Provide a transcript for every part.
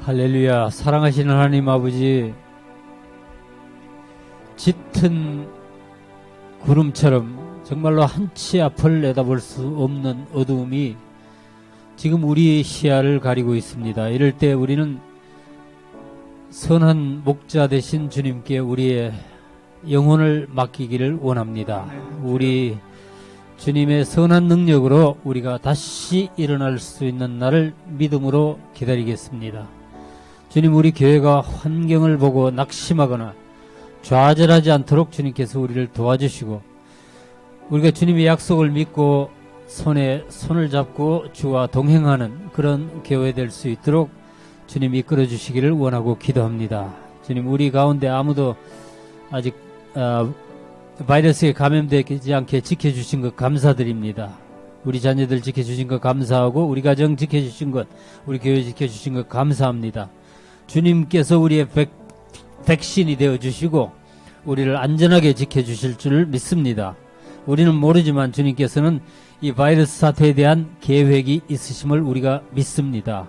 할렐루야. 사랑하시는 하나님 아버지, 짙은 구름처럼 정말로 한치 앞을 내다볼 수 없는 어두움이 지금 우리 시야를 가리고 있습니다. 이럴 때 우리는 선한 목자 되신 주님께 우리의 영혼을 맡기기를 원합니다. 우리 주님의 선한 능력으로 우리가 다시 일어날 수 있는 날을 믿음으로 기다리겠습니다. 주님, 우리 교회가 환경을 보고 낙심하거나 좌절하지 않도록 주님께서 우리를 도와주시고, 우리가 주님의 약속을 믿고 손에 손을 잡고 주와 동행하는 그런 교회 될 수 있도록 주님 이끌어 주시기를 원하고 기도합니다. 주님, 우리 가운데 아무도 아직 바이러스에 감염되지 않게 지켜주신 것 감사드립니다. 우리 자녀들 지켜주신 것 감사하고, 우리 가정 지켜주신 것, 우리 교회 지켜주신 것 감사합니다. 주님께서 우리의 백신이 되어주시고 우리를 안전하게 지켜주실 줄 믿습니다. 우리는 모르지만 주님께서는 이 바이러스 사태에 대한 계획이 있으심을 우리가 믿습니다.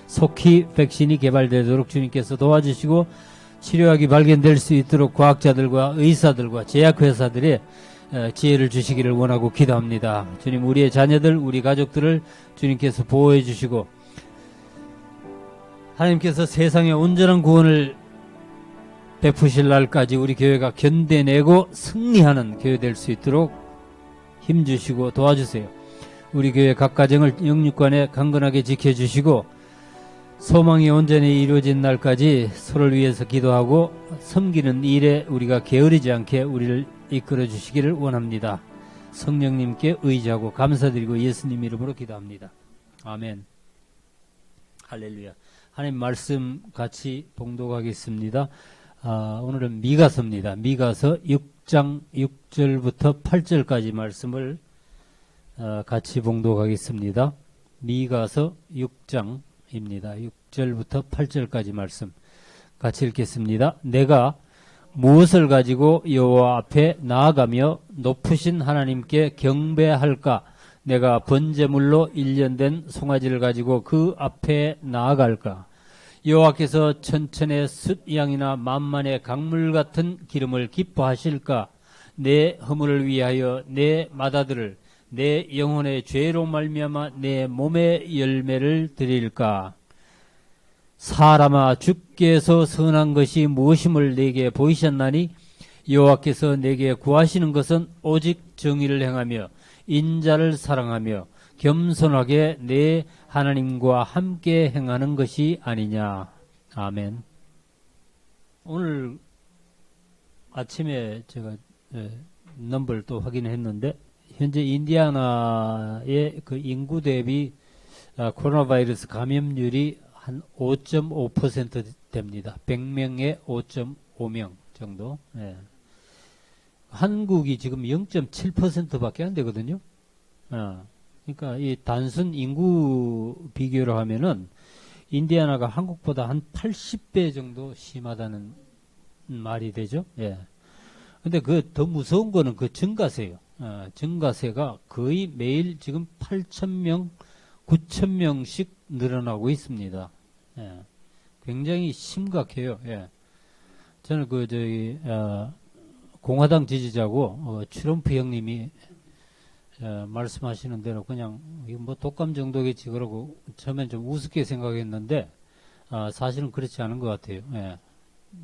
속히 백신이 개발되도록 주님께서 도와주시고, 치료약이 발견될 수 있도록 과학자들과 의사들과 제약회사들의 지혜를 주시기를 원하고 기도합니다. 주님, 우리의 자녀들, 우리 가족들을 주님께서 보호해 주시고, 하나님께서 세상에 온전한 구원을 베푸실 날까지 우리 교회가 견뎌내고 승리하는 교회 될 수 있도록 힘주시고 도와주세요. 우리 교회 각 가정을 영육간에 강건하게 지켜주시고, 소망이 온전히 이루어진 날까지 서로를 위해서 기도하고 섬기는 일에 우리가 게으르지 않게 우리를 이끌어 주시기를 원합니다. 성령님께 의지하고 감사드리고 예수님 이름으로 기도합니다. 아멘. 할렐루야. 하나님 말씀 같이 봉독하겠습니다. 오늘은 미가서입니다. 미가서 6장 6절부터 8절까지 말씀을 같이 봉독하겠습니다. 미가서 6장입니다. 6절부터 8절까지 말씀 같이 읽겠습니다. 내가 무엇을 가지고 여호와 앞에 나아가며 높으신 하나님께 경배할까? 내가 번제물로 일련된 송아지를 가지고 그 앞에 나아갈까? 여호와께서 천천의 숫양이나 만만의 강물 같은 기름을 기뻐하실까? 내 허물을 위하여 내 맏아들을, 내 영혼의 죄로 말미암아 내 몸의 열매를 드릴까? 사람아, 주께서 선한 것이 무엇임을 내게 보이셨나니? 여호와께서 내게 구하시는 것은 오직 정의를 행하며 인자를 사랑하며 겸손하게 내 하나님과 함께 행하는 것이 아니냐. 아멘. 오늘 아침에 제가 넘버를 또 확인했는데, 현재 인디아나의 그 인구 대비 코로나 바이러스 감염률이 한 5.5% 됩니다. 100명에 5.5명 정도. 예. 한국이 지금 0.7%밖에 안 되거든요. 그러니까 이 단순 인구 비교로 하면은 인디아나가 한국보다 한 80배 정도 심하다는 말이 되죠. 예. 근데 그 더 무서운 거는 그 증가세요. 증가세가 거의 매일 지금 8,000명, 9,000명씩 늘어나고 있습니다. 예. 굉장히 심각해요. 예. 저는 공화당 지지자고, 트럼프 형님이 말씀하시는 대로 그냥 뭐 독감 정도겠지 그러고 처음엔 좀 우습게 생각했는데, 사실은 그렇지 않은 것 같아요. 예.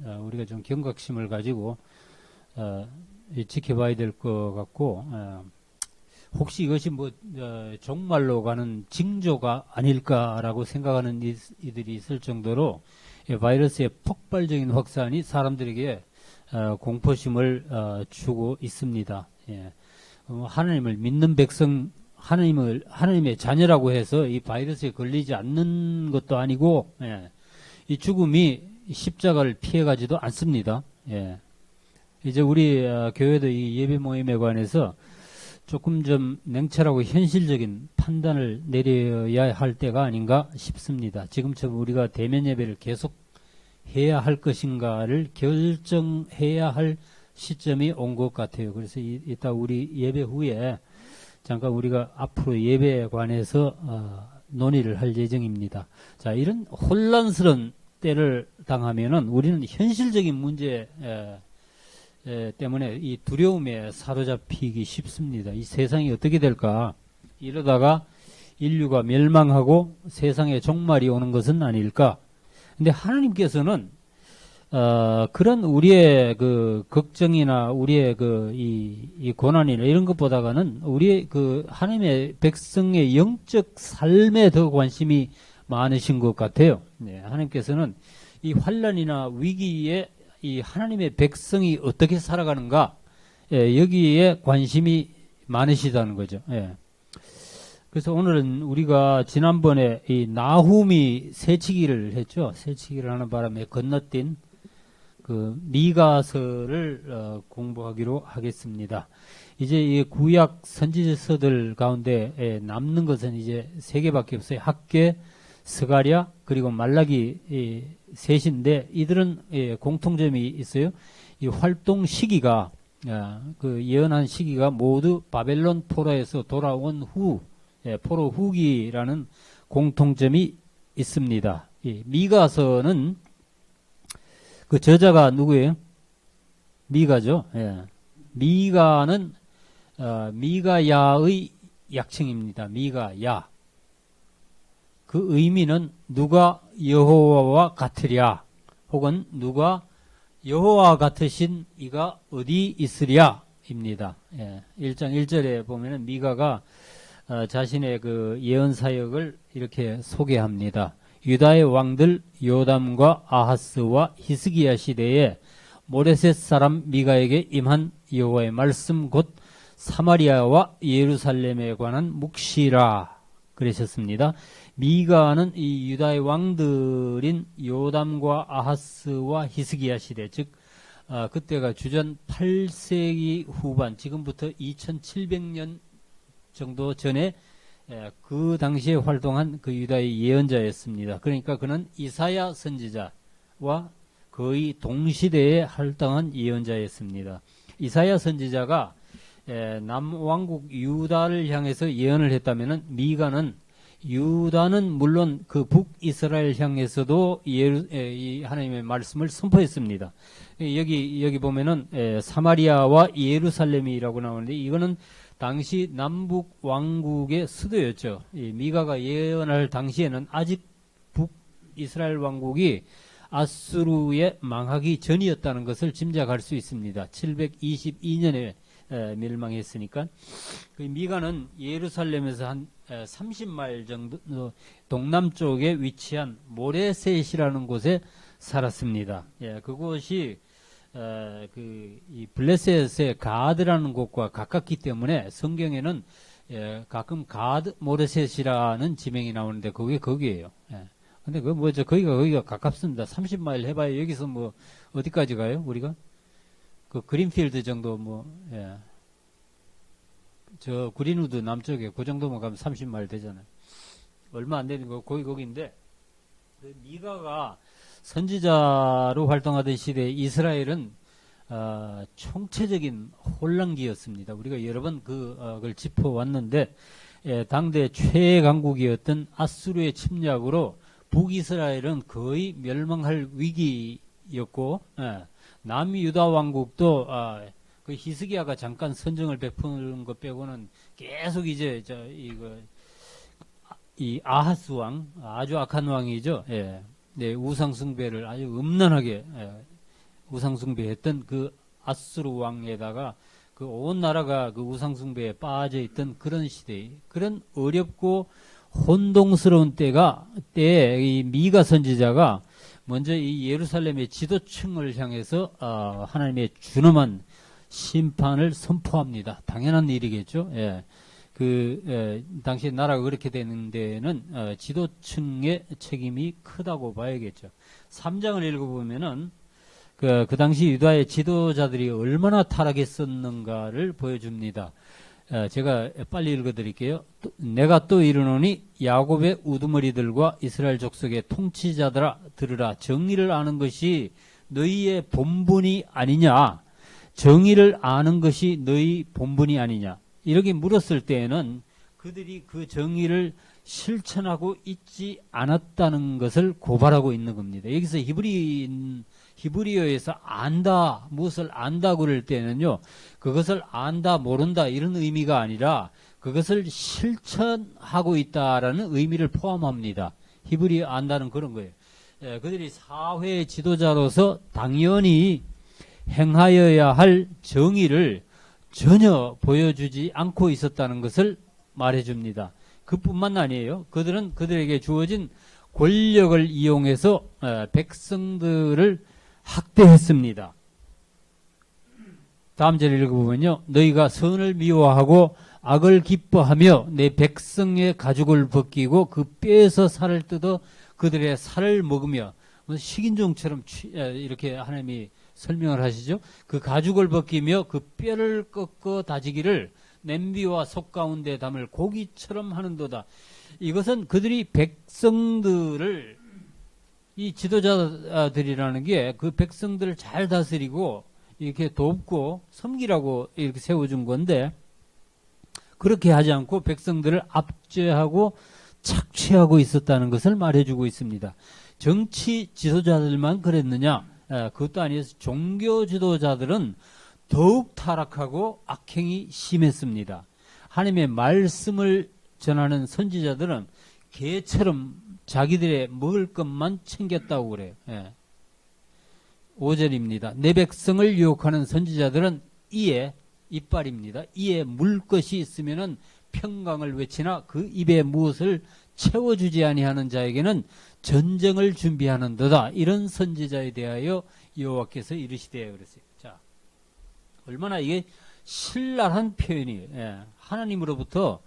우리가 좀 경각심을 가지고 지켜봐야 될 것 같고, 혹시 이것이 뭐 종말로 가는 징조가 아닐까라고 생각하는 이들이 있을 정도로 바이러스의 폭발적인 확산이 사람들에게 공포심을 주고 있습니다. 예. 하나님을 믿는 백성, 하나님의 자녀라고 해서 이 바이러스에 걸리지 않는 것도 아니고, 예. 이 죽음이 십자가를 피해가지도 않습니다. 예. 이제 우리 교회도 이 예배 모임에 관해서 조금 좀 냉철하고 현실적인 판단을 내려야 할 때가 아닌가 싶습니다. 지금처럼 우리가 대면 예배를 계속 해야 할 것인가를 결정해야 할 시점이 온 것 같아요. 그래서 이따 우리 예배 후에 잠깐 우리가 앞으로 예배에 관해서 논의를 할 예정입니다. 자, 이런 혼란스러운 때를 당하면은 우리는 현실적인 문제 때문에 이 두려움에 사로잡히기 쉽습니다. 이 세상이 어떻게 될까? 이러다가 인류가 멸망하고 세상에 종말이 오는 것은 아닐까? 근데 하나님께서는 그런 우리의 그 걱정이나 우리의 이 고난이나 이런 것보다는 우리의 그 하나님의 백성의 영적 삶에 더 관심이 많으신 것 같아요. 네, 하나님께서는 이 환난이나 위기에 이 하나님의 백성이 어떻게 살아가는가, 여기에 관심이 많으시다는 거죠. 그래서 오늘은 우리가 지난번에 이 나훔이 새치기를 했죠. 새치기를 하는 바람에 건너뛴 그 미가서를 공부하기로 하겠습니다. 이제 이 구약 선지서들 가운데 남는 것은 이제 3개밖에 없어요. 학개, 스가랴, 그리고 말라기 셋인데 이들은 공통점이 있어요. 이 활동 시기가 그 예언한 시기가 모두 바벨론 포로에서 돌아온 후 포로 후기라는 공통점이 있습니다. 이 미가서는 그 저자가 누구예요? 미가죠. 미가는 미가야의 약칭입니다. 미가야. 그 의미는 누가 여호와와 같으랴, 혹은 누가 여호와 같으신 이가 어디 있으랴입니다. 1장 1절에 보면은 미가가 자신의 그 예언 사역을 이렇게 소개합니다. 유다의 왕들 요담과 아하스와 히스기야 시대에 모레셋 사람 미가에게 임한 여호와의 말씀 곧 사마리아와 예루살렘에 관한 묵시라 그러셨습니다. 미가는 이 유다의 왕들인 요담과 아하스와 히스기야 시대, 즉 그때가 주전 8세기 후반, 지금부터 2700년 정도 전에 그 당시에 활동한 그 유다의 예언자였습니다. 그러니까 그는 이사야 선지자와 거의 동시대에 활동한 예언자였습니다. 이사야 선지자가 남왕국 유다를 향해서 예언을 했다면은 미가는 유다는 물론 그 북이스라엘 향해서도 이 하나님의 말씀을 선포했습니다. 여기 보면은 사마리아와 예루살렘이라고 나오는데 이거는 당시 남북 왕국의 수도였죠. 미가가 예언할 당시에는 아직 북이스라엘 왕국이 아수르에 망하기 전이었다는 것을 짐작할 수 있습니다. 722년에 멸망했으니까. 미가는 예루살렘에서 한 30마일 정도 동남쪽에 위치한 모레셋이라는 곳에 살았습니다. 그곳이 이 블레셋의 가드라는 곳과 가깝기 때문에 성경에는 가끔 가드 모레셋이라는 지명이 나오는데 그게 거기에요. 근데 그 뭐죠? 거기가 가깝습니다. 30마일 해봐야 여기서 뭐 어디까지 가요? 우리가 그 그린필드 정도 저 그린우드 남쪽에 그 정도만 가면 30마일 되잖아요. 얼마 안 되는 거 거기인데 미가가 선지자로 활동하던 시대에 이스라엘은 총체적인 혼란기였습니다. 우리가 여러 번 그걸 짚어왔는데 당대 최애 강국이었던 아수르의 침략으로 북이스라엘은 거의 멸망할 위기였고 남유다 왕국도 그 히스기야가 잠깐 선정을 베푸는 것 빼고는 계속 이제 이 아하스 왕 아주 악한 왕이죠. 우상숭배를 아주 음란하게 우상숭배했던 그 아수르 왕에다가 그 온 나라가 그 우상숭배에 빠져 있던 그런 시대, 그런 어렵고 혼동스러운 때에 이 미가 선지자가 먼저 이 예루살렘의 지도층을 향해서 하나님의 준엄한 심판을 선포합니다. 당연한 일이겠죠. 당시 나라가 그렇게 되는 데는 지도층의 책임이 크다고 봐야겠죠. 3장을 읽어보면은 그 당시 유다의 지도자들이 얼마나 타락했었는가를 보여줍니다. 제가 빨리 읽어드릴게요. 내가 또 이르노니 야곱의 우두머리들과 이스라엘 족속의 통치자들아 들으라. 정의를 아는 것이 너희의 본분이 아니냐. 정의를 아는 것이 너희 본분이 아니냐. 이렇게 물었을 때에는 그들이 그 정의를 실천하고 있지 않았다는 것을 고발하고 있는 겁니다. 여기서 히브리어에서 안다, 무엇을 안다 그럴 때는요, 그것을 안다, 모른다 이런 의미가 아니라 그것을 실천하고 있다라는 의미를 포함합니다. 히브리어 안다는 그런 거예요. 예, 그들이 사회의 지도자로서 당연히 행하여야 할 정의를 전혀 보여주지 않고 있었다는 것을 말해줍니다. 그뿐만 아니에요. 그들은 그들에게 주어진 권력을 이용해서 백성들을 학대했습니다. 다음 절을 읽어보면요. 너희가 선을 미워하고 악을 기뻐하며 내 백성의 가죽을 벗기고 그 뼈에서 살을 뜯어 그들의 살을 먹으며, 식인종처럼 이렇게 하나님이 설명을 하시죠. 그 가죽을 벗기며 그 뼈를 꺾어 다지기를 냄비와 속 가운데 담을 고기처럼 하는도다. 이것은 그들이 백성들을, 이 지도자들이라는 게 그 백성들을 잘 다스리고 이렇게 돕고 섬기라고 이렇게 세워준 건데, 그렇게 하지 않고 백성들을 압제하고 착취하고 있었다는 것을 말해주고 있습니다. 정치 지도자들만 그랬느냐? 그것도 아니어서 종교 지도자들은 더욱 타락하고 악행이 심했습니다. 하나님의 말씀을 전하는 선지자들은 개처럼 자기들의 먹을 것만 챙겼다고 그래요. 5절입니다. 내 백성을 유혹하는 선지자들은 이에, 이빨입니다. 이에 물 것이 있으면은 평강을 외치나 그 입에 무엇을 채워주지 아니하는 자에게는 전쟁을 준비하는도다. 이런 선지자에 대하여 여호와께서 이르시되 그랬어요. 자, 얼마나 이게 신랄한 표현이에요. 하나님으로부터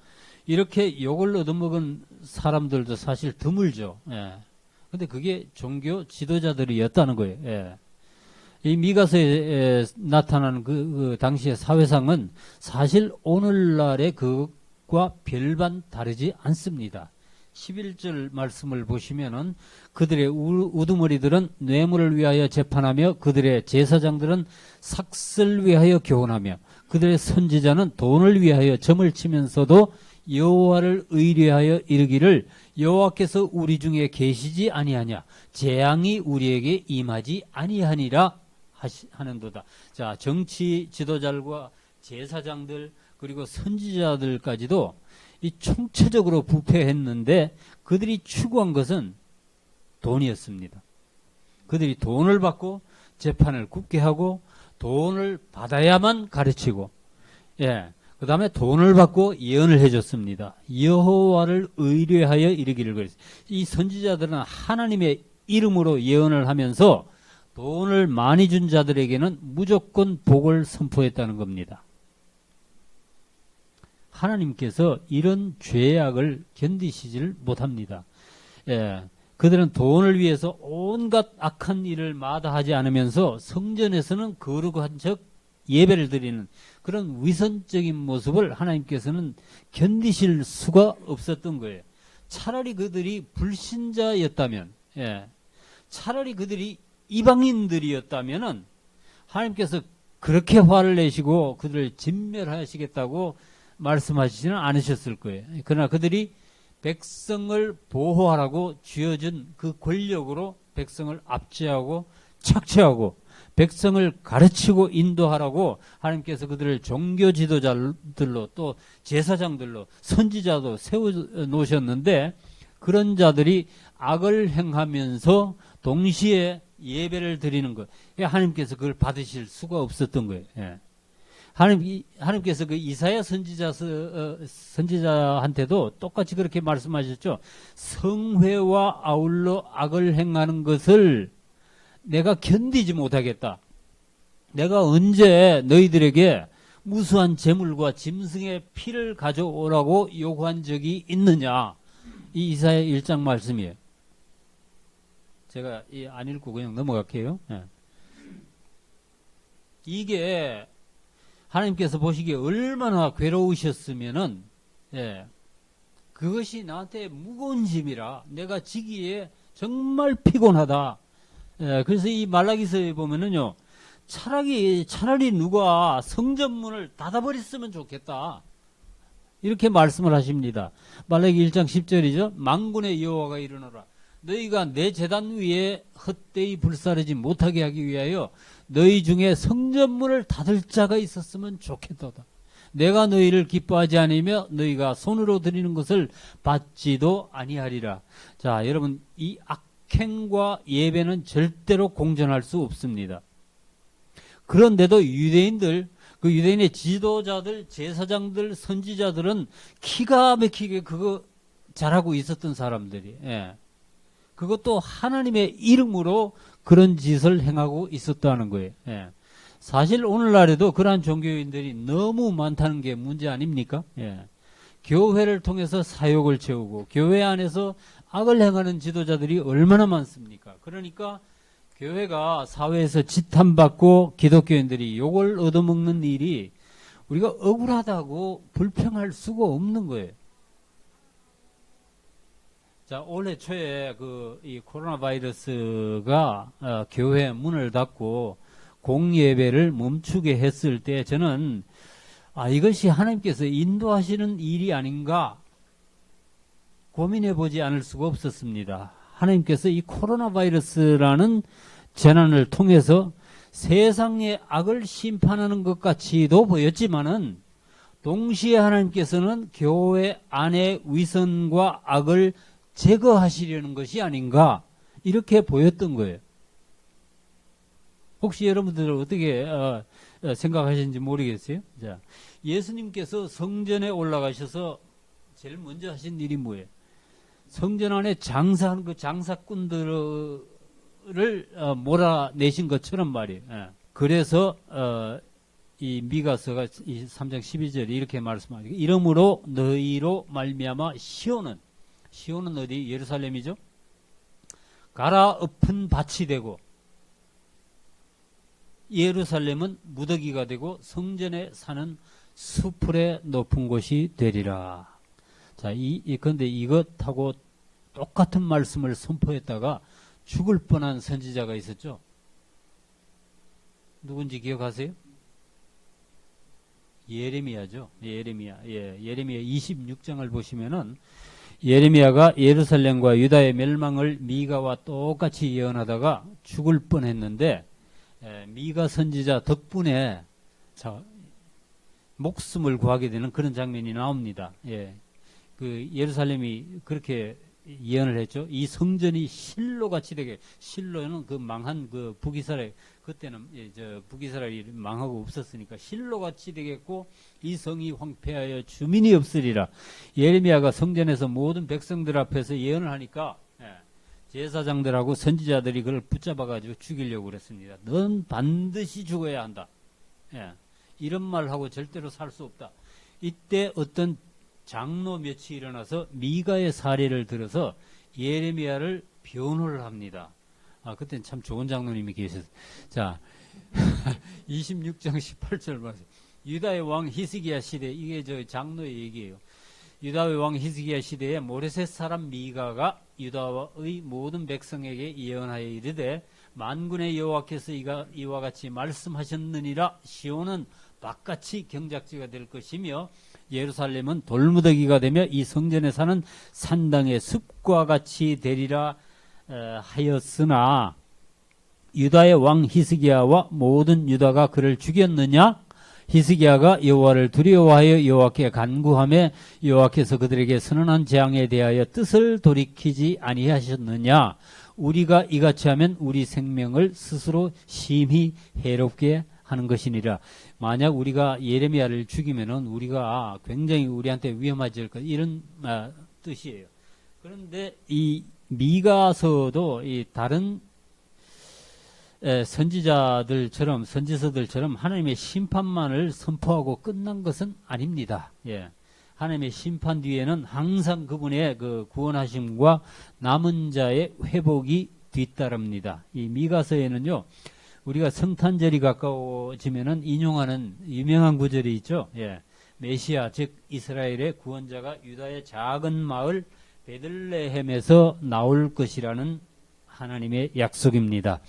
이렇게 욕을 얻어먹은 사람들도 사실 드물죠. 근데 그게 종교 지도자들이었다는 거예요. 이 미가서에 나타나는 그 당시의 사회상은 사실 오늘날의 그것과 별반 다르지 않습니다. 11절 말씀을 보시면은 그들의 우두머리들은 뇌물을 위하여 재판하며 그들의 제사장들은 삭슬 위하여 교훈하며 그들의 선지자는 돈을 위하여 점을 치면서도 여호와를 의뢰하여 이르기를 여호와께서 우리 중에 계시지 아니하냐 재앙이 우리에게 임하지 아니하니라 하는도다. 자, 정치 지도자들과 제사장들 그리고 선지자들까지도 이 총체적으로 부패했는데 그들이 추구한 것은 돈이었습니다. 그들이 돈을 받고 재판을 굳게 하고 돈을 받아야만 가르치고, 그 다음에 돈을 받고 예언을 해줬습니다. 여호와를 의뢰하여 이르기를 그랬어요. 이 선지자들은 하나님의 이름으로 예언을 하면서 돈을 많이 준 자들에게는 무조건 복을 선포했다는 겁니다. 하나님께서 이런 죄악을 견디시질 못합니다. 그들은 돈을 위해서 온갖 악한 일을 마다하지 않으면서 성전에서는 거룩한 예배를 드리는 그런 위선적인 모습을 하나님께서는 견디실 수가 없었던 거예요. 차라리 그들이 불신자였다면, 차라리 그들이 이방인들이었다면은 하나님께서 그렇게 화를 내시고 그들을 진멸하시겠다고 말씀하시지는 않으셨을 거예요. 그러나 그들이 백성을 보호하라고 쥐어준 그 권력으로 백성을 압제하고 착취하고 백성을 가르치고 인도하라고 하나님께서 그들을 종교 지도자들로 또 제사장들로 선지자도 세워놓으셨는데 그런 자들이 악을 행하면서 동시에 예배를 드리는 것, 하나님께서 그걸 받으실 수가 없었던 거예요. 하나님께서 그 이사야 선지자한테도 똑같이 그렇게 말씀하셨죠. 성회와 아울러 악을 행하는 것을 내가 견디지 못하겠다. 내가 언제 너희들에게 무수한 재물과 짐승의 피를 가져오라고 요구한 적이 있느냐. 이 이사야 1장 말씀이에요. 제가 안 읽고 그냥 넘어갈게요. 이게 하나님께서 보시기에 얼마나 괴로우셨으면은, 그것이 나한테 무거운 짐이라 내가 지기에 정말 피곤하다. 그래서 이 말라기서에 보면은요, 차라리 누가 성전문을 닫아버렸으면 좋겠다. 이렇게 말씀을 하십니다. 말라기 1장 10절이죠. 만군의 여호와가 일어나라. 너희가 내 제단 위에 헛되이 불사르지 못하게 하기 위하여 너희 중에 성전문을 닫을 자가 있었으면 좋겠도다. 내가 너희를 기뻐하지 않으며 너희가 손으로 드리는 것을 받지도 아니하리라. 자, 여러분, 이 악행과 예배는 절대로 공존할 수 없습니다. 그런데도 유대인들, 그 유대인의 지도자들, 제사장들, 선지자들은 기가 막히게 그거 잘하고 있었던 사람들이, 예. 그것도 하나님의 이름으로 그런 짓을 행하고 있었다는 거예요. 예. 사실 오늘날에도 그러한 종교인들이 너무 많다는 게 문제 아닙니까? 예. 교회를 통해서 사욕을 채우고 교회 안에서 악을 행하는 지도자들이 얼마나 많습니까? 그러니까 교회가 사회에서 지탄받고 기독교인들이 욕을 얻어먹는 일이 우리가 억울하다고 불평할 수가 없는 거예요. 자, 올해 초에 이 코로나 바이러스가 교회 문을 닫고 공예배를 멈추게 했을 때 저는 이것이 하나님께서 인도하시는 일이 아닌가 고민해 보지 않을 수가 없었습니다. 하나님께서 이 코로나 바이러스라는 재난을 통해서 세상의 악을 심판하는 것 같이도 보였지만은 동시에 하나님께서는 교회 안의 위선과 악을 제거하시려는 것이 아닌가 이렇게 보였던 거예요. 혹시 여러분들은 어떻게 생각하시는지 모르겠어요. 자, 예수님께서 성전에 올라가셔서 제일 먼저 하신 일이 뭐예요? 성전 안에 장사하는 그 장사꾼들을 몰아내신 것처럼 말이에요. 예. 그래서 이 미가서가 이 3장 12절에 이렇게 말씀하죠. 이러므로 너희로 말미암아 시온은 어디? 예루살렘이죠. 갈아엎은 밭이 되고 예루살렘은 무더기가 되고 성전에 사는 수풀의 높은 곳이 되리라. 자, 그런데 이것하고 똑같은 말씀을 선포했다가 죽을 뻔한 선지자가 있었죠. 누군지 기억하세요? 예레미야죠. 예레미야 26장을 보시면은 예레미야가 예루살렘과 유다의 멸망을 미가와 똑같이 예언하다가 죽을 뻔했는데 미가 선지자 덕분에 목숨을 구하게 되는 그런 장면이 나옵니다. 예. 그 예루살렘이 그렇게 예언을 했죠. 이 성전이 실로같이 되게, 실로는 그 망한 그 북이스라엘, 그때는 북이스라엘이 망하고 없었으니까 실로같이 되겠고 이 성이 황폐하여 주민이 없으리라. 예레미야가 성전에서 모든 백성들 앞에서 예언을 하니까 제사장들하고 선지자들이 그걸 붙잡아가지고 죽이려고 그랬습니다. 넌 반드시 죽어야 한다. 이런 말하고 절대로 살 수 없다. 이때 어떤 장로 몇이 일어나서 미가의 사례를 들어서 예레미야를 변호를 합니다. 그때는 참 좋은 장로님이 계셨어요. 자, 26장 18절 말씀. 유다의 왕 히스기야 시대, 이게 저 장로의 얘기예요. 유다의 왕 히스기야 시대에 모레셋 사람 미가가 유다의 모든 백성에게 예언하여 이르되 만군의 여호와께서 이와 같이 말씀하셨느니라. 시온은 밭같이 경작지가 될 것이며 예루살렘은 돌무더기가 되며 이 성전에 사는 산당의 숲과 같이 되리라 하였으나 유다의 왕 히스기야와 모든 유다가 그를 죽였느냐? 히스기야가 여호와를 두려워하여 여호와께 간구하며 여호와께서 그들에게 선언한 재앙에 대하여 뜻을 돌이키지 아니하셨느냐? 우리가 이같이 하면 우리 생명을 스스로 심히 해롭게 하는 것이니라. 만약 우리가 예레미야를 죽이면은 우리가 굉장히 우리한테 위험해질 것, 이런 뜻이에요. 그런데 이 미가서도 이 다른 선지서들처럼 하나님의 심판만을 선포하고 끝난 것은 아닙니다. 예. 하나님의 심판 뒤에는 항상 그분의 그 구원하심과 남은 자의 회복이 뒤따릅니다. 이 미가서에는요, 우리가 성탄절이 가까워지면은 인용하는 유명한 구절이 있죠. 예. 메시아, 즉 이스라엘의 구원자가 유다의 작은 마을 베들레헴에서 나올 것이라는 하나님의 약속입니다.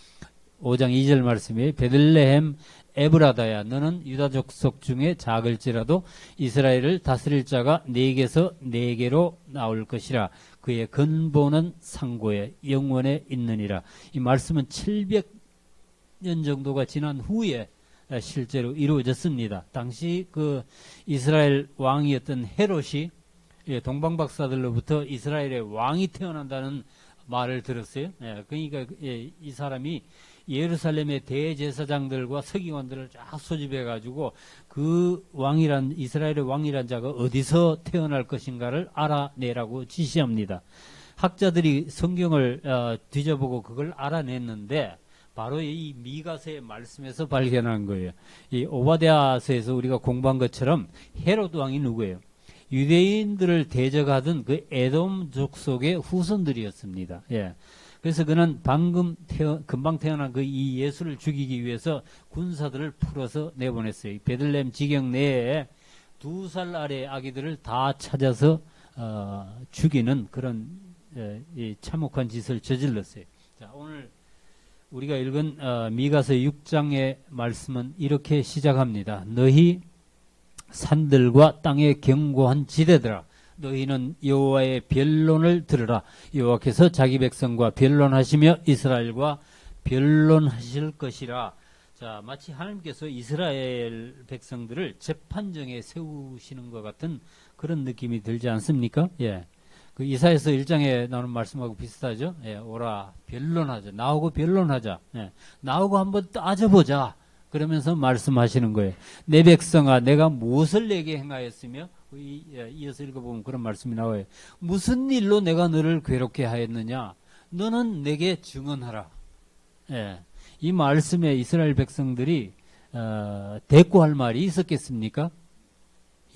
5장 2절 말씀에 베들레헴 에브라다야 너는 유다 족속 중에 작을지라도 이스라엘을 다스릴 자가 네게서 네게로 나올 것이라. 그의 근본은 상고에 영원에 있느니라. 이 말씀은 700년 정도가 지난 후에 실제로 이루어졌습니다. 당시 그 이스라엘 왕이었던 헤롯이 동방박사들로부터 이스라엘의 왕이 태어난다는 말을 들었어요. 그러니까 이 사람이 예루살렘의 대제사장들과 서기관들을 쫙 소집해가지고 그 왕이란 이스라엘의 왕이란 자가 어디서 태어날 것인가를 알아내라고 지시합니다. 학자들이 성경을 뒤져보고 그걸 알아냈는데 바로 이 미가서의 말씀에서 발견한 거예요. 이 오바댜서에서 우리가 공부한 것처럼 헤롯 왕이 누구예요? 유대인들을 대적하던 그 에돔 족속의 후손들이었습니다. 예. 그래서 그는 금방 태어난 그 이 예수를 죽이기 위해서 군사들을 풀어서 내보냈어요. 베들레헴 지경 내에 2살 아래 아기들을 다 찾아서 죽이는 그런 이 참혹한 짓을 저질렀어요. 자, 오늘 우리가 읽은 미가서 6장의 말씀은 이렇게 시작합니다. 너희 산들과 땅의 견고한 지대들아, 너희는 여호와의 변론을 들으라. 여호와께서 자기 백성과 변론하시며 이스라엘과 변론하실 것이라. 자, 마치 하나님께서 이스라엘 백성들을 재판정에 세우시는 것 같은 그런 느낌이 들지 않습니까? 예. 그 이사야서 1장에 나오는 말씀하고 비슷하죠? 예, 오라, 변론하자. 나오고 변론하자. 예, 나오고 한번 따져보자. 그러면서 말씀하시는 거예요. 내 백성아, 내가 무엇을 내게 행하였으며, 이어서 읽어보면 그런 말씀이 나와요. 무슨 일로 내가 너를 괴롭게 하였느냐? 너는 내게 증언하라. 예, 이 말씀에 이스라엘 백성들이 대꾸할 말이 있었겠습니까?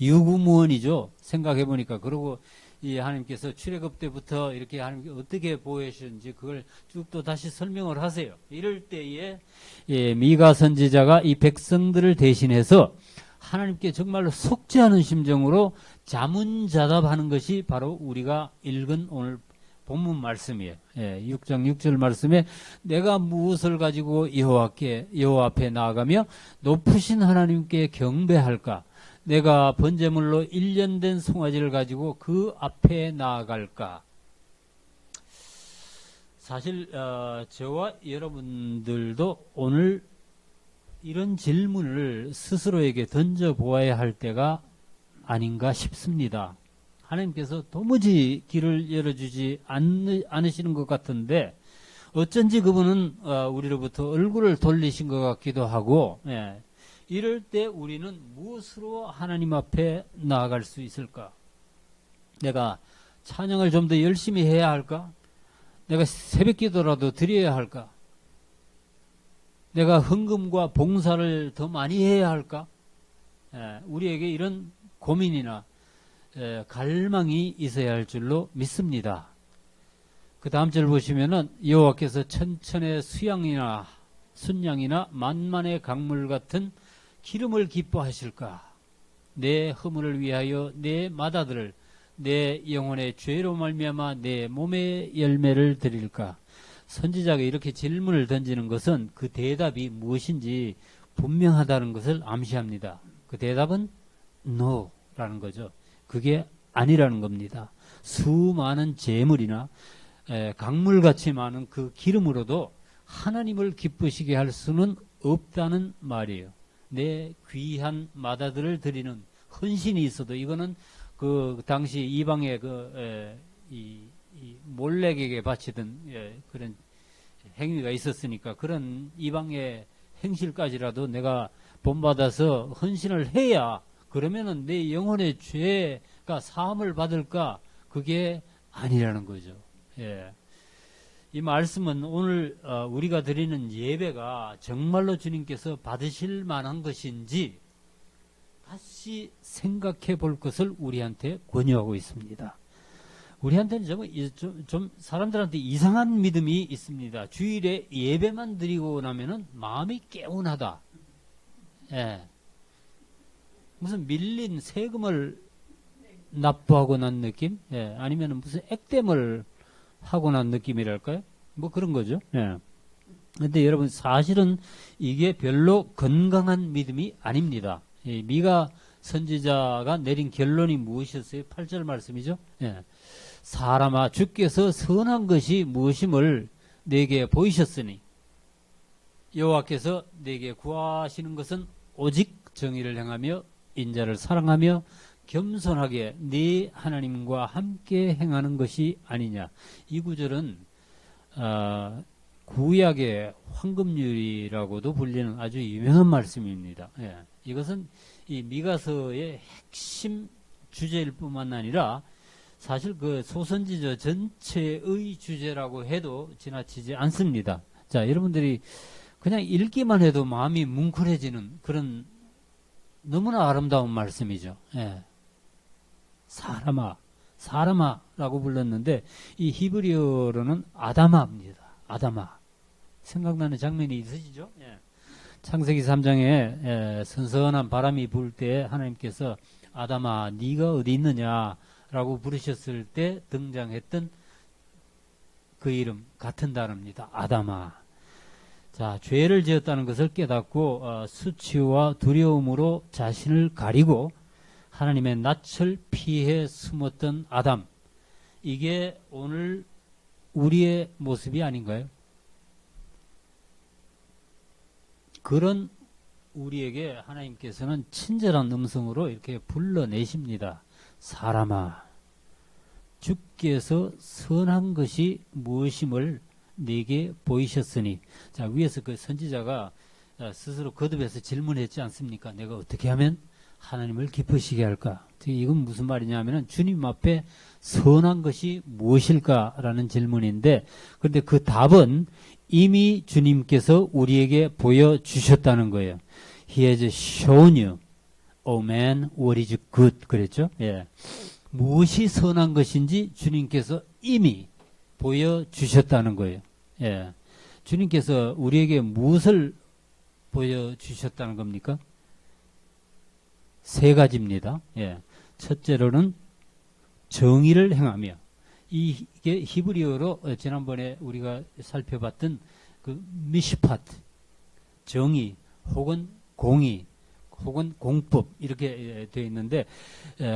유구무원이죠. 생각해보니까. 그러고 이 하나님께서 출애굽 때부터 이렇게 하나님께 어떻게 보여주셨는지 그걸 쭉 또 다시 설명을 하세요. 이럴 때에 미가 선지자가 이 백성들을 대신해서 하나님께 정말로 속지 않은 심정으로 자문자답하는 것이 바로 우리가 읽은 오늘 본문 말씀이에요. 6장 6절 말씀에 내가 무엇을 가지고 여호와 앞에 나아가며 높으신 하나님께 경배할까? 내가 번제물로 1년 된 송아지를 가지고 그 앞에 나아갈까? 사실 저와 여러분들도 오늘 이런 질문을 스스로에게 던져보아야 할 때가 아닌가 싶습니다. 하나님께서 도무지 길을 열어주지 않으시는 것 같은데 어쩐지 그분은 우리로부터 얼굴을 돌리신 것 같기도 하고, 이럴 때 우리는 무엇으로 하나님 앞에 나아갈 수 있을까? 내가 찬양을 좀 더 열심히 해야 할까? 내가 새벽 기도라도 드려야 할까? 내가 헌금과 봉사를 더 많이 해야 할까? 우리에게 이런 고민이나 갈망이 있어야 할 줄로 믿습니다. 그 다음 절 보시면은 여호와께서 천천의 순양이나 만만의 강물 같은 기름을 기뻐하실까? 내 허물을 위하여 내 마다들을 내 영혼의 죄로 말미암아 내 몸의 열매를 드릴까? 선지자가 이렇게 질문을 던지는 것은 그 대답이 무엇인지 분명하다는 것을 암시합니다. 그 대답은 NO라는 거죠. 그게 아니라는 겁니다. 수많은 재물이나 강물같이 많은 그 기름으로도 하나님을 기쁘시게 할 수는 없다는 말이에요. 내 귀한 마다들을 드리는 헌신이 있어도 이거는 그 당시 이방의 이 몰렉에게 바치던 그런 행위가 있었으니까 그런 이방의 행실까지라도 내가 본받아서 헌신을 해야 그러면은 내 영혼의 죄가 사함을 받을까? 그게 아니라는 거죠. 이 말씀은 오늘 우리가 드리는 예배가 정말로 주님께서 받으실 만한 것인지 다시 생각해 볼 것을 우리한테 권유하고 있습니다. 우리한테는 좀 사람들한테 이상한 믿음이 있습니다. 주일에 예배만 드리고 나면은 마음이 개운하다. 무슨 밀린 세금을 납부하고 난 느낌? 아니면 무슨 액땜을 하고 난 느낌이랄까요? 뭐 그런 거죠. 근데 여러분 사실은 이게 별로 건강한 믿음이 아닙니다. 이 미가 선지자가 내린 결론이 무엇이었어요? 8절 말씀이죠. 예. 사람아 주께서 선한 것이 무엇임을 내게 보이셨으니 여호와께서 내게 구하시는 것은 오직 정의를 행하며 인자를 사랑하며 겸손하게 네 하나님과 함께 행하는 것이 아니냐. 이 구절은 구약의 황금률이라고도 불리는 아주 유명한 말씀입니다. 예. 이것은 이 미가서의 핵심 주제일 뿐만 아니라 사실 그 소선지저 전체의 주제라고 해도 지나치지 않습니다. 자, 여러분들이 그냥 읽기만 해도 마음이 뭉클해지는 그런 너무나 아름다운 말씀이죠. 예. 사람아라고 불렀는데 이 히브리어로는 아다마입니다. 아다마. 생각나는 장면이 있으시죠? 예. 창세기 3장에 선선한 바람이 불 때 하나님께서 아담아 네가 어디 있느냐라고 부르셨을 때 등장했던 그 이름 같은 단어입니다. 아담아. 자, 죄를 지었다는 것을 깨닫고 수치와 두려움으로 자신을 가리고 하나님의 낯을 피해 숨었던 아담. 이게 오늘 우리의 모습이 아닌가요? 그런 우리에게 하나님께서는 친절한 음성으로 이렇게 불러내십니다. 사람아, 주께서 선한 것이 무엇임을 내게 보이셨으니. 자, 위에서 그 선지자가 스스로 거듭해서 질문했지 않습니까? 내가 어떻게 하면 하나님을 기쁘시게 할까? 이건 무슨 말이냐 하면은 주님 앞에 선한 것이 무엇일까라는 질문인데, 그런데 그 답은 이미 주님께서 우리에게 보여주셨다는 거예요. He has shown you, oh man, what is good. 그랬죠? 예. 무엇이 선한 것인지 주님께서 이미 보여주셨다는 거예요. 예. 주님께서 우리에게 무엇을 보여주셨다는 겁니까? 세 가지입니다. 예. 첫째로는 정의를 행하며, 이게 히브리어로 지난번에 우리가 살펴봤던 그 미시파트, 정의 혹은 공의 혹은 공법 이렇게 되어 있는데,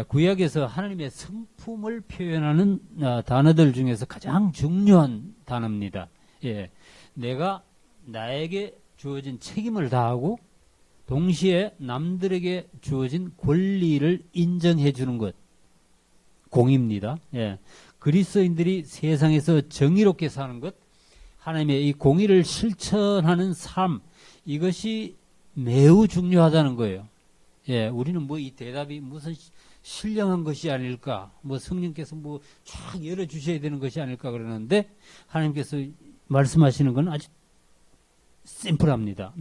구약에서 하나님의 성품을 표현하는 단어들 중에서 가장 중요한 단어입니다. 예. 내가 나에게 주어진 책임을 다하고 동시에 남들에게 주어진 권리를 인정해 주는 것, 공입니다. 예. 그리스도인들이 세상에서 정의롭게 사는 것, 하나님의 이 공의를 실천하는 삶, 이것이 매우 중요하다는 거예요. 예, 우리는 뭐 이 대답이 무슨 신령한 것이 아닐까, 뭐 성령께서 뭐 쫙 열어주셔야 되는 것이 아닐까 그러는데, 하나님께서 말씀하시는 건 아주 심플합니다.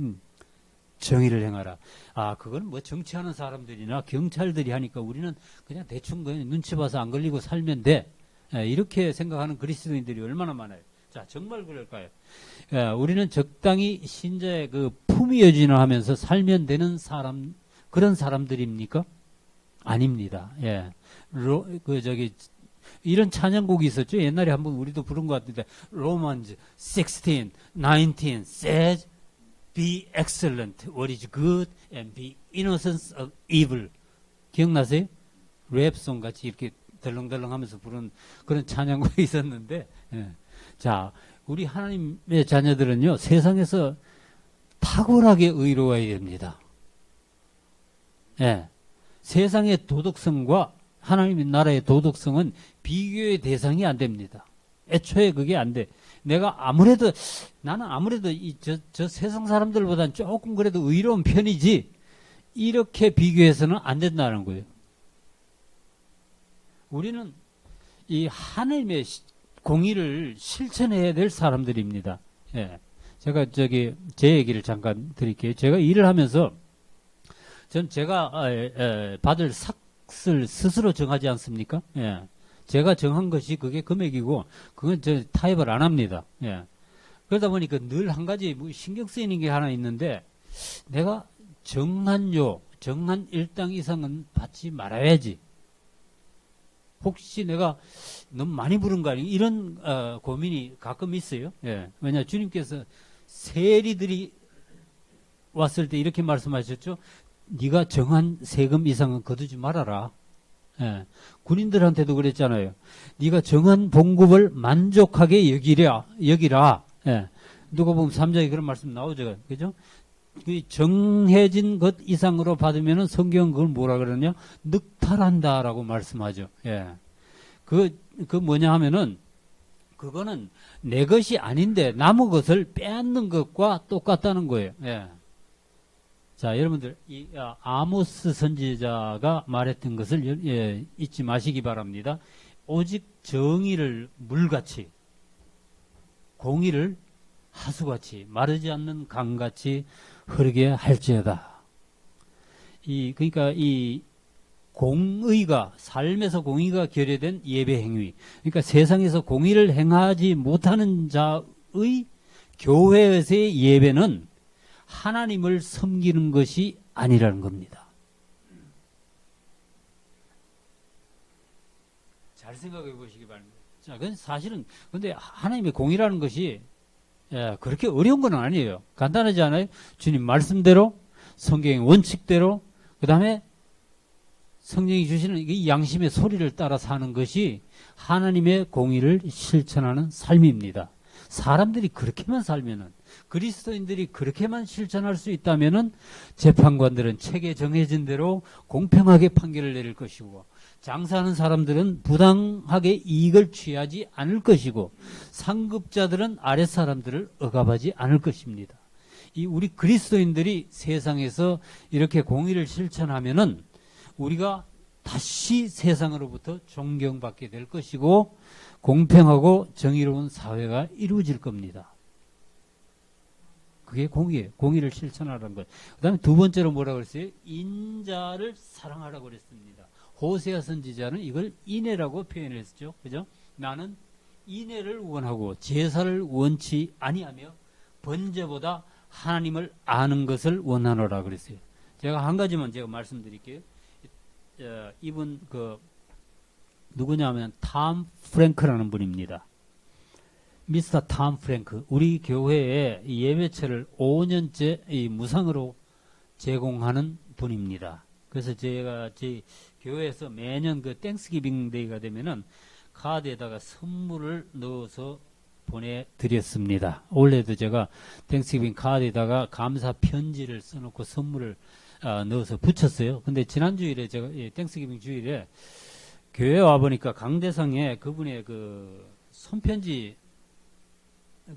정의를 행하라. 아, 그건 뭐 정치하는 사람들이나 경찰들이 하니까 우리는 그냥 대충 그냥 눈치 봐서 안 걸리고 살면 돼. 이렇게 생각하는 그리스도인들이 얼마나 많아요. 자, 정말 그럴까요? 우리는 적당히 신자의 그 품위 유지를 하면서 살면 되는 사람, 그런 사람들입니까? 아닙니다. 예. 이런 찬양곡이 있었죠. 옛날에 한번 우리도 부른 것 같은데, Romans 16, 19 says, Be excellent, what is good, and be innocent of evil. 기억나세요? 랩송 같이 이렇게 덜렁덜렁 하면서 부른 그런 찬양곡이 있었는데, 예. 자, 우리 하나님의 자녀들은요, 세상에서 탁월하게 의로워야 됩니다. 예. 세상의 도덕성과 하나님의 나라의 도덕성은 비교의 대상이 안 됩니다. 애초에 그게 안 돼. 나는 아무래도 저 세상 사람들보다는 조금 그래도 의로운 편이지, 이렇게 비교해서는 안 된다는 거예요. 우리는 이 하나님의 공의를 실천해야 될 사람들입니다. 예. 제가 제 얘기를 잠깐 드릴게요. 제가 일을 하면서 전 제가 받을 삭을 스스로 정하지 않습니까? 예. 제가 정한 것이 그게 금액이고, 그건 저 타협을 안 합니다. 예. 그러다 보니까 늘 한 가지 뭐 신경 쓰이는 게 하나 있는데, 내가 정한 일당 이상은 받지 말아야지. 혹시 내가 너무 많이 부른 거 아니에요? 이런 고민이 가끔 있어요. 예. 왜냐, 주님께서 세리들이 왔을 때 이렇게 말씀하셨죠. 네가 정한 세금 이상은 거두지 말아라. 예. 군인들한테도 그랬잖아요. 네가 정한 봉급을 만족하게 여기라. 예. 누가 보면 3장에 그런 말씀 나오죠. 그죠? 그 정해진 것 이상으로 받으면은 성경은 그걸 뭐라 그러냐? 늑탈한다라고 말씀하죠. 예. 그 뭐냐 하면은 그거는 내 것이 아닌데 남의 것을 빼앗는 것과 똑같다는 거예요. 예. 자, 여러분들 이 아모스 선지자가 말했던 것을 잊지 마시기 바랍니다. 오직 정의를 물같이, 공의를 하수같이, 마르지 않는 강같이 흐르게 할지어다. 그러니까 이 공의가, 삶에서 공의가 결여된 예배 행위. 그러니까 세상에서 공의를 행하지 못하는 자의 교회에서의 예배는 하나님을 섬기는 것이 아니라는 겁니다. 잘 생각해 보시기 바랍니다. 자, 그건 사실은, 근데 하나님의 공의라는 것이 그렇게 어려운 건 아니에요. 간단하지 않아요? 주님 말씀대로, 성경의 원칙대로, 그 다음에 성령이 주시는 이 양심의 소리를 따라 사는 것이 하나님의 공의를 실천하는 삶입니다. 사람들이 그렇게만 살면은, 그리스도인들이 그렇게만 실천할 수 있다면은 재판관들은 책에 정해진 대로 공평하게 판결을 내릴 것이고, 장사하는 사람들은 부당하게 이익을 취하지 않을 것이고, 상급자들은 아랫사람들을 억압하지 않을 것입니다. 우리 그리스도인들이 세상에서 이렇게 공의를 실천하면은 우리가 다시 세상으로부터 존경받게 될 것이고 공평하고 정의로운 사회가 이루어질 겁니다. 그게 공의예요. 공의를 실천하라는 것. 그 다음에 두 번째로 뭐라고 그랬어요? 인자를 사랑하라고 그랬습니다. 호세아 선지자는 이걸 인애라고 표현했죠. 그죠? 나는 인애를 원하고 제사를 원치 아니하며 번제보다 하나님을 아는 것을 원하노라 그랬어요. 제가 한 가지만 제가 말씀드릴게요. 이분 누구냐면 탐 프랭크라는 분입니다. 미스터 탐 프랭크. 우리 교회에 예배처를 5년째 무상으로 제공하는 분입니다. 그래서 제가 제 교회에서 매년 땡스기빙 데이가 되면은 카드에다가 선물을 넣어서 보내드렸습니다. 올해도 제가 땡스기빙 카드에다가 감사 편지를 써놓고 선물을 넣어서 붙였어요. 근데 지난 주일에 제가 땡스기빙 주일에 교회 와 보니까 강대상에 그분의 손편지가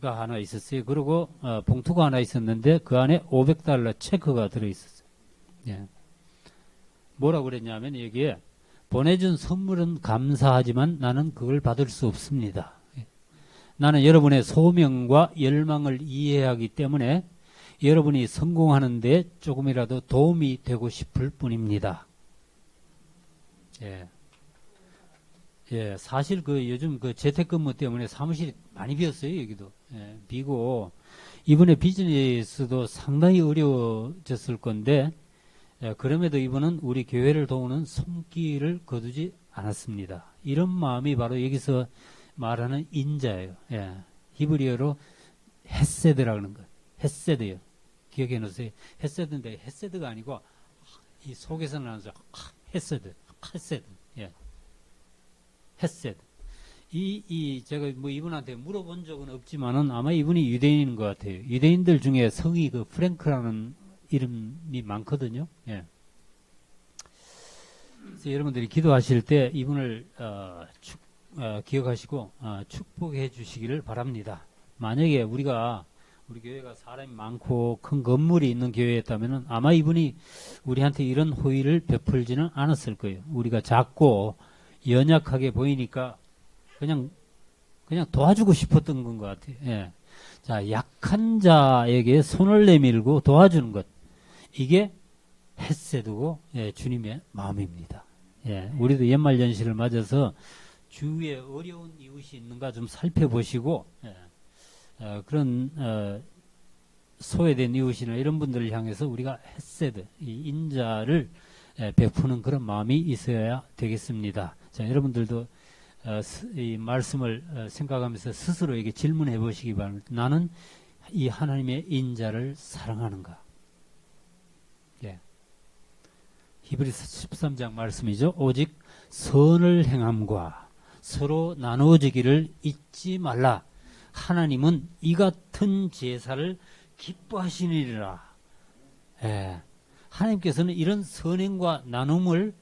하나 있었어요. 그리고 봉투가 하나 있었는데 그 안에 $500 체크가 들어 있었어요. 예. 뭐라고 그랬냐면 여기에 보내준 선물은 감사하지만 나는 그걸 받을 수 없습니다. 예. 나는 여러분의 소명과 열망을 이해하기 때문에 여러분이 성공하는 데 조금이라도 도움이 되고 싶을 뿐입니다. 예. 예, 사실 요즘 재택근무 때문에 사무실이 많이 비었어요, 여기도. 예, 비고, 이번에 비즈니스도 상당히 어려워졌을 건데, 예, 그럼에도 이분은 우리 교회를 도우는 손길을 거두지 않았습니다. 이런 마음이 바로 여기서 말하는 인자예요. 예, 히브리어로 헤세드라고 하는 것. 헤세드요. 기억해 놓으세요. 헤세드인데 헤세드가 아니고 이 속에서 나는 헤세드. 예. 헤세드. 제가 이분한테 물어본 적은 없지만은 아마 이분이 유대인인 것 같아요. 유대인들 중에 성이 프랭크라는 이름이 많거든요. 예. 그래서 여러분들이 기도하실 때 이분을 기억하시고 축복해 주시기를 바랍니다. 만약에 우리 교회가 사람이 많고 큰 건물이 있는 교회였다면 아마 이분이 우리한테 이런 호의를 베풀지는 않았을 거예요. 우리가 작고 연약하게 보이니까 그냥 도와주고 싶었던 건 것 같아요. 예. 자, 약한 자에게 손을 내밀고 도와주는 것. 이게 헤세드고 주님의 마음입니다. 예. 우리도 연말연시를 맞아서 주위에 어려운 이웃이 있는가 좀 살펴보시고 그런 소외된 이웃이나 이런 분들을 향해서 우리가 헤세드, 이 인자를 베푸는 그런 마음이 있어야 되겠습니다. 자, 여러분들도 이 말씀을 생각하면서 스스로에게 질문해 보시기 바랍니다. 나는 이 하나님의 인자를 사랑하는가? 예. 히브리서 13장 말씀이죠. 오직 선을 행함과 서로 나누어지기를 잊지 말라. 하나님은 이 같은 제사를 기뻐하시니라. 예. 하나님께서는 이런 선행과 나눔을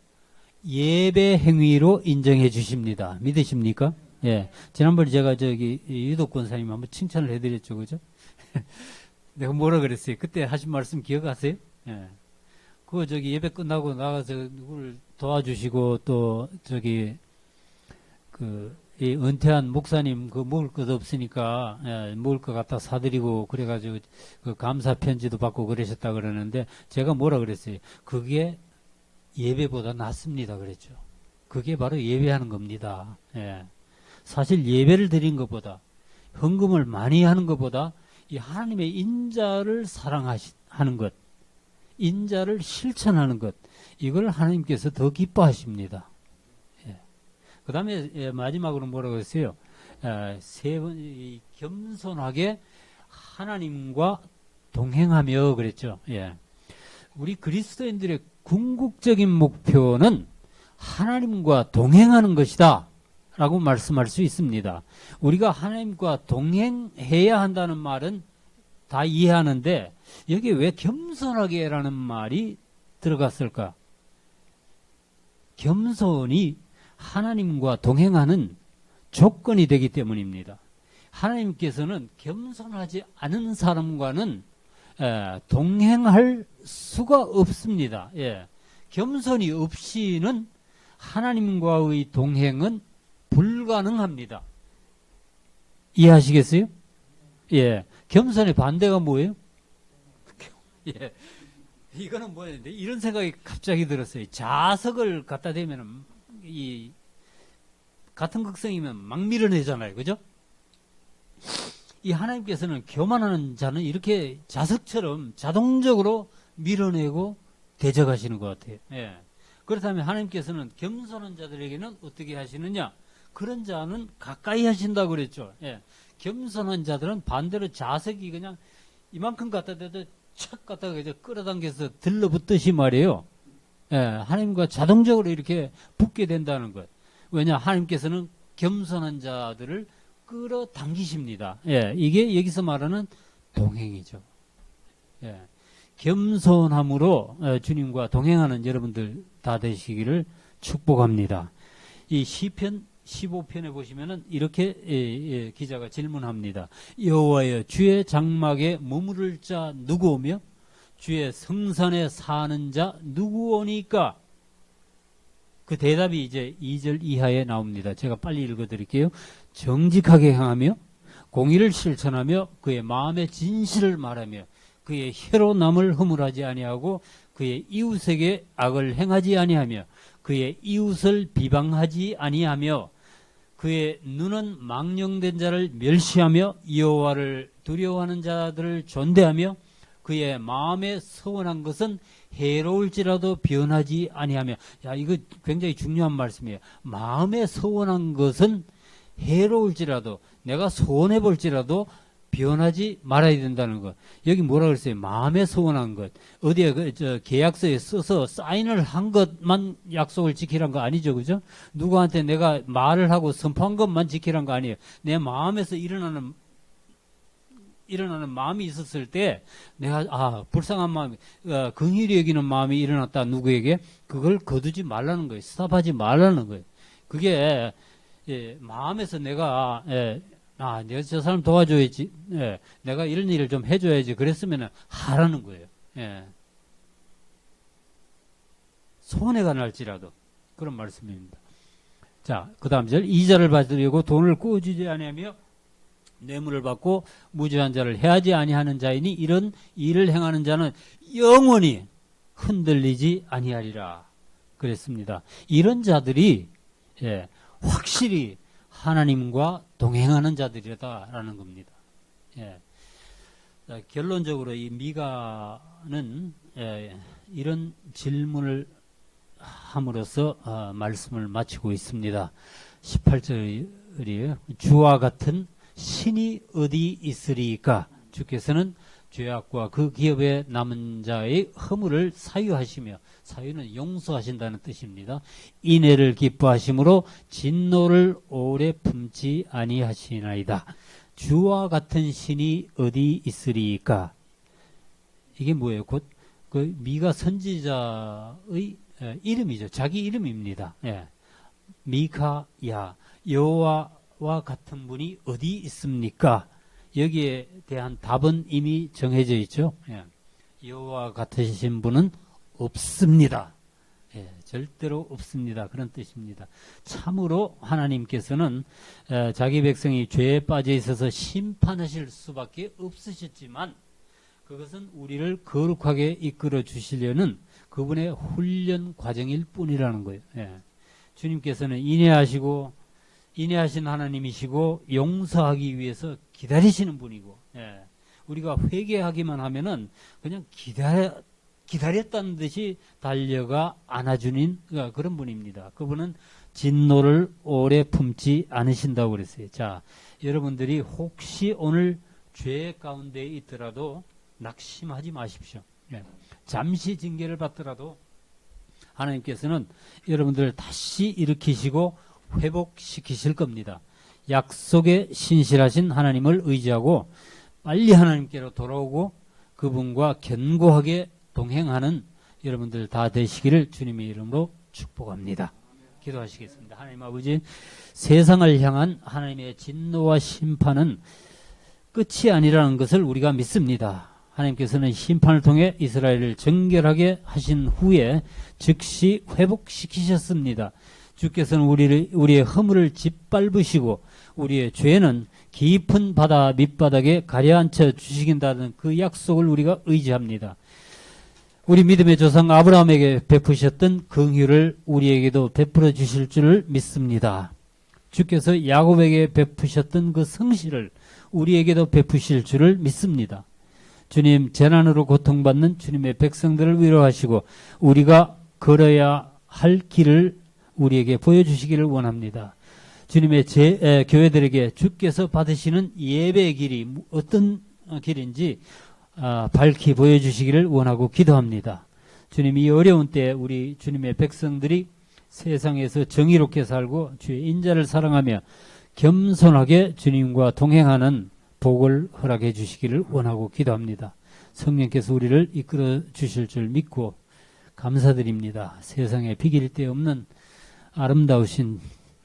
예배 행위로 인정해 주십니다. 믿으십니까? 예. 지난번에 제가 유독 권사님 한번 칭찬을 해드렸죠. 그죠? 내가 뭐라 그랬어요? 그때 하신 말씀 기억하세요? 예. 그거 예배 끝나고 나가서 누구를 도와주시고 또 이 은퇴한 목사님 먹을 것 없으니까 먹을 것 갖다 사드리고 그래가지고 그 감사 편지도 받고 그러셨다 그러는데 제가 뭐라 그랬어요? 그게 예배보다 낫습니다 그랬죠. 그게 바로 예배하는 겁니다. 예. 사실 예배를 드린 것보다 헌금을 많이 하는 것보다 이 하나님의 인자를 사랑하는 것, 인자를 실천하는 것, 이걸 하나님께서 더 기뻐하십니다. 그 다음에 마지막으로 뭐라고 했어요? 겸손하게 하나님과 동행하며 그랬죠. 예. 우리 그리스도인들의 궁극적인 목표는 하나님과 동행하는 것이다 라고 말씀할 수 있습니다. 우리가 하나님과 동행해야 한다는 말은 다 이해하는데 여기에 왜 겸손하게 라는 말이 들어갔을까? 겸손이 하나님과 동행하는 조건이 되기 때문입니다. 하나님께서는 겸손하지 않은 사람과는 동행할 수가 없습니다. 예. 겸손이 없이는 하나님과의 동행은 불가능합니다. 이해하시겠어요? 예. 겸손의 반대가 뭐예요? 예. 이거는 뭐였는데 이런 생각이 갑자기 들었어요. 자석을 갖다 대면은 이 같은 극성이면 막 밀어내잖아요. 그죠? 이 하나님께서는 교만하는 자는 이렇게 자석처럼 자동적으로 밀어내고 대적하시는 것 같아요. 예. 그렇다면 하나님께서는 겸손한 자들에게는 어떻게 하시느냐? 그런 자는 가까이 하신다고 그랬죠. 예. 겸손한 자들은 반대로 자석이 그냥 이만큼 갖다 대도 착 갖다가 이제 끌어당겨서 들러붙듯이 말이에요. 예, 하나님과 자동적으로 이렇게 붙게 된다는 것. 왜냐, 하나님께서는 겸손한 자들을 끌어당기십니다. 예, 이게 여기서 말하는 동행이죠. 예, 겸손함으로 주님과 동행하는 여러분들 다 되시기를 축복합니다. 이 시편 15편에 보시면은 이렇게 기자가 질문합니다. 여호와여, 주의 장막에 머무를 자 누구오며 주의 성산에 사는 자 누구오니까? 그 대답이 이제 2절 이하에 나옵니다. 제가 빨리 읽어드릴게요. 정직하게 행하며 공의를 실천하며 그의 마음의 진실을 말하며 그의 혀로 남을 허물하지 아니하고 그의 이웃에게 악을 행하지 아니하며 그의 이웃을 비방하지 아니하며 그의 눈은 망령된 자를 멸시하며 여호와를 두려워하는 자들을 존대하며 그의 마음에 서원한 것은 해로울지라도 변하지 아니하며. 야, 이거 굉장히 중요한 말씀이에요. 마음에 서원한 것은 해로울지라도, 내가 소원해 볼지라도 변하지 말아야 된다는 것. 여기 뭐라 그랬어요? 마음에 서원한 것. 어디에 계약서에 써서 사인을 한 것만 약속을 지키란 거 아니죠, 그죠? 누구한테 내가 말을 하고 선포한 것만 지키란 거 아니에요. 내 마음에서 일어나는 마음이 있었을 때 내가 불쌍한 마음, 긍휼히 여기는 마음이 일어났다 누구에게 그걸 거두지 말라는 거예요. 스탑하지 말라는 거예요. 그게 마음에서 내가 내가 저 사람 도와줘야지, 내가 이런 일을 좀 해줘야지 그랬으면 하라는 거예요. 손해가 날지라도 그런 말씀입니다. 자, 그 다음 절 이자를 받으려고 돈을 꾸어주지 아니하며 뇌물을 받고 무죄한 자를 해하지 아니하는 자이니 이런 일을 행하는 자는 영원히 흔들리지 아니하리라 그랬습니다. 이런 자들이 확실히 하나님과 동행하는 자들이다라는 겁니다. 결론적으로 이 미가는 이런 질문을 함으로써 말씀을 마치고 있습니다. 18절이에요. 주와 같은 신이 어디 있으리까? 주께서는 죄악과 그 기업에 남은 자의 허물을 사유하시며, 사유는 용서하신다는 뜻입니다. 인애를 기뻐하심으로 진노를 오래 품지 아니하시나이다. 주와 같은 신이 어디 있으리까? 이게 뭐예요? 곧 그 미가 선지자의 이름이죠. 자기 이름입니다. 예. 미카야, 여호와와 같은 분이 어디 있습니까? 여기에 대한 답은 이미 정해져 있죠. 예. 여호와 같으신 분은 없습니다. 예, 절대로 없습니다. 그런 뜻입니다. 참으로 하나님께서는 자기 백성이 죄에 빠져 있어서 심판하실 수밖에 없으셨지만, 그것은 우리를 거룩하게 이끌어 주시려는 그분의 훈련 과정일 뿐이라는 거예요. 예. 주님께서는 인내하신 하나님이시고 용서하기 위해서 기다리시는 분이고, 예. 우리가 회개하기만 하면은 그냥 기다렸다는 듯이 달려가 안아주는 그런 분입니다. 그분은 진노를 오래 품지 않으신다고 그랬어요. 자, 여러분들이 혹시 오늘 죄 가운데 있더라도 낙심하지 마십시오. 예. 잠시 징계를 받더라도 하나님께서는 여러분들을 다시 일으키시고 회복시키실 겁니다. 약속에 신실하신 하나님을 의지하고 빨리 하나님께로 돌아오고 그분과 견고하게 동행하는 여러분들 다 되시기를 주님의 이름으로 축복합니다. 기도하시겠습니다. 하나님 아버지, 세상을 향한 하나님의 진노와 심판은 끝이 아니라는 것을 우리가 믿습니다. 하나님께서는 심판을 통해 이스라엘을 정결하게 하신 후에 즉시 회복시키셨습니다. 주께서는 우리의 허물을 짓밟으시고 우리의 죄는 깊은 바다 밑바닥에 가려앉혀 주시긴다는 그 약속을 우리가 의지합니다. 우리 믿음의 조상 아브라함에게 베푸셨던 긍휼을 우리에게도 베풀어 주실 줄을 믿습니다. 주께서 야곱에게 베푸셨던 그 성실을 우리에게도 베푸실 줄을 믿습니다. 주님, 재난으로 고통받는 주님의 백성들을 위로하시고 우리가 걸어야 할 길을 우리에게 보여주시기를 원합니다. 주님의 교회들에게 주께서 받으시는 예배의 길이 어떤 길인지 밝히 보여주시기를 원하고 기도합니다. 주님, 이 어려운 때 우리 주님의 백성들이 세상에서 정의롭게 살고 주의 인자를 사랑하며 겸손하게 주님과 동행하는 복을 허락해 주시기를 원하고 기도합니다. 성령께서 우리를 이끌어 주실 줄 믿고 감사드립니다. 세상에 비길 데 없는 아름다우신